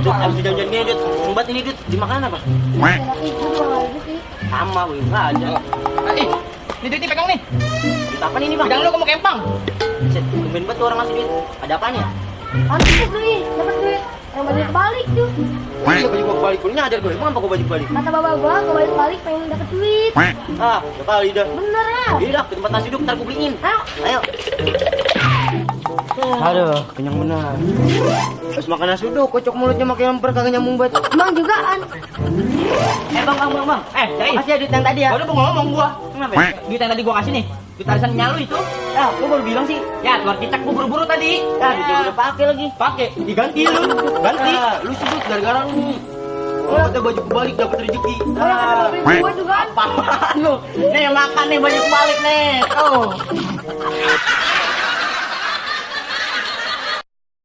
Dut, abis jajan gini, Dut. Sumbat ini, Dut. Dimakan apa? Sama, wih. Nggak ada. Ih, ini duit nih pegang nih. Duit apa nih, Bang? Pegang lu, kamu kempang. Set, tumben banget tuh orang ngasih duit. Ada apaan ya? Antum tuh ih, dapat duit. Yang balik balik tuh. Iya, baju gua balik. Gua nyadar gue. Emang apa gua baju balik? Kata bapak gua, gua balik balik pengen dapat duit. Ah, udah kali dah. Bener ya? Iya dah, ke tempat nasi duduk, ntar gua beliin. Ayo. Ayo. Aduh, kenyang benar. Pas makan nasi uduk, kocok mulutnya makin lemper, kagak nyambung banget. Emang jugaan. Bang. Cai. Makasih ya duit yang tadi ya. Baru mau ngomong gua. Kenapa ya? Duit yang tadi gua kasih nih. Duit arisan nyalu itu. Ah, gua baru bilang sih. Ya, keluar cicak gua buru-buru tadi. Ah, duitnya udah pakai lagi. Pakai, diganti lu. Ganti. Ah, lu sebut gara-gara lu nih. Kalau kata baju kebalik dapat rezeki. Orang kata beli gua juga. Apaan lu? Nih makan nih baju kebalik nih. Oh.